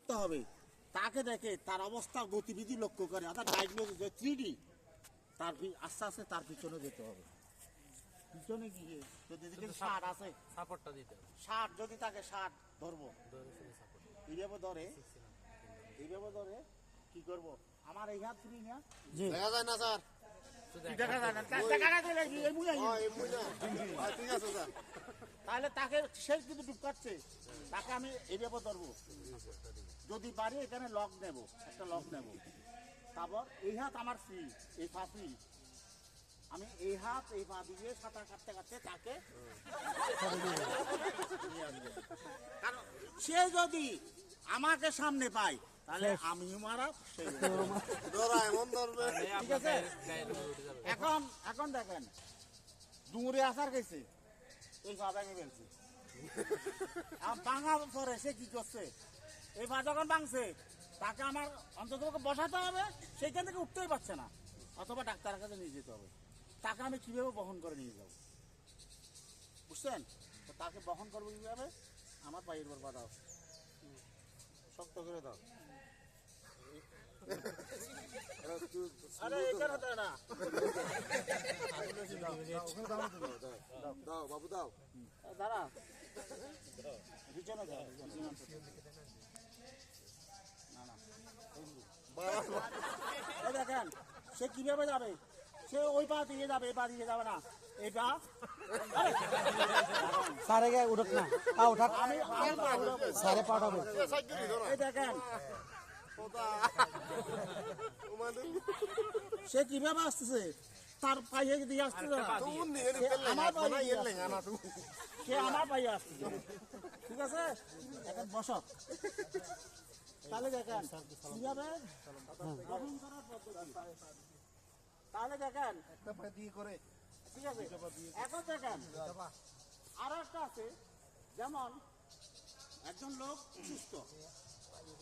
করতে হবে, তাকে দেখে তার অবস্থা গতিবিধি লক্ষ্য করে, অর্থাৎ ডায়াগনোসিস 3D, তার আস্তে আস্তে তার পিছনে যেতে হবে। পিছনে গিয়ে যদি দেখি ষাট আছে, সাপোর্টটা দিতে হবে। 60 যদি তাকে 60 ধরবো, এইভাবে ধরে কি করব, আমার এই হাত ফ্রি না, দেখা যায় না স্যার? দেখা যায় না, দেখা না গেলে এই মুই ঠিক আছে স্যার। তাহলে তাকে সে কিন্তু ঢুকাচ্ছে, তাকে আমি এইভাবে ধরবো, যদি পারি এখানে লক নেব, একটা লক নেব, তারপর এই হাত আমার ফ্রি, এই পা ফ্রি, আমি এই হাত এই পা দিয়ে সাঁতার কাটতে কাটতে তাকে, কারণ সে যদি আমাকে সামনে পায় তাহলে আমিও মারা, এমন ধরবে। ঠিক আছে। এখন দেখেন দূরে আসার গেছে, এই পা ভেঙে ফেলছে, ভাঙার পরে সে কি করছে, এই পা যখন ভাঙছে তাকে আমার অন্তত বসাতে হবে, সেইখান থেকে উঠতেই পারছে না, অথবা ডাক্তারের কাছে নিয়ে যেতে হবে, তাকে আমি কিভাবে বহন করে নিয়ে যাব, বুঝছেন? তো তাকে বহন করবো কিভাবে, আমার পায়ের উপর পা দাও, শক্ত করে দাও, আরে এখানে দাও না, দাও বাবু দাও। দাঁড়া, পিছনে দাও, না না, এই দেখেন সে কিভাবে যাবে, সে ওই পা দিয়ে যাবে, এই পা দিয়ে যাবে না, এই পা সারে গায়ে উঠক না, পা উঠাক, আমি আমার পা উঠাবো। সারে পা উঠাবে। এই দেখেন সে কিভাবে আসতেছে, তার পায়ে দিয়ে আসতেছে না, আমার পায়ে দিয়ে আসতেছে। সে আমার পায়ে আসতেছে, ঠিক আছে। এখন বসক, তাহলে দেখেন কিভাবে বহন করার পদ্ধতি, তাহলে দেখেন একটা পা দিয়ে করে। ঠিক আছে। এখন দেখেন আরো একটা আছে, যেমন একজন লোক সুস্থ,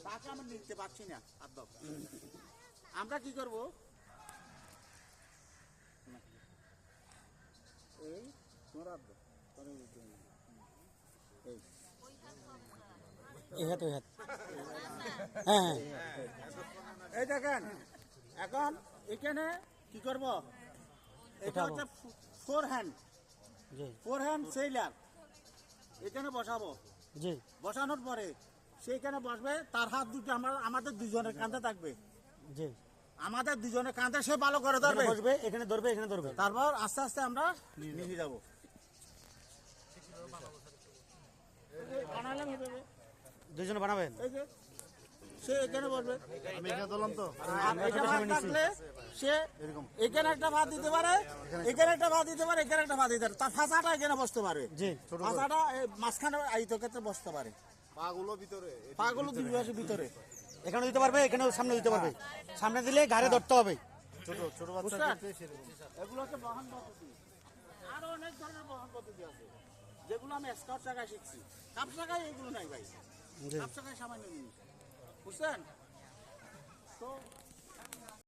তাকে আমি নিতে পারছি না, আমরা কি করব, এই তোমার এই এই হাত ওই হাত, হ্যাঁ এই দেখেন এখন এখানে কি করব, এটা হচ্ছে ফোর হ্যান্ড সেইলার, এখানে বসাবো, জি বসানোর পরে সেইখানে বসবে, তার হাত দুটো আমাদের দুজনের কাঁধে থাকবে, জি, আমাদের দুজনের কাঁধে সে ভালো করে ধরবে, বসবে, এখানে ধরবে, এখানে ধরবে, তারপর আস্তে আস্তে আমরা নিয়ে যাবো, বানালাম এভাবে, দুজনে বানাবেন, এই যে সে এখানে বসবে, আমি এখানে ধরলাম তো। আর এটা ভাত থাকলে সে এখানে একটা ভাত দিতে পারে, এখানে একটা ভাত দিতে পারে, এখানে একটা ভাত দিতে পারে, তার ফাঁসাটা এখানে বসতে পারে, জি, ফাঁসাটা মাঝখানে আয়িত ক্ষেত্রে বসতে পারে, পাগুলো ভিতরে, পাগুলো দুই পাশে ভিতরে, এখানে দিতে পারবে, এখানেও সামনে দিতে পারবে, সামনে দিলে ঘাড়ে ধরতে হবে, ছোট ছোট বাচ্চা বুঝছেন? ক্ষেত্রে সেরকম। এগুলো হচ্ছে বহন পদ্ধতি, আরো অনেক ধরনের বহন পদ্ধতি আছে, যেগুলো আমি স্কাউট শাখায় শিখছি, কাপ শাখায় এগুলো নাই ভাই, জি। কাপ শাখায় সামান্য জিনিস, বুঝছেন? তো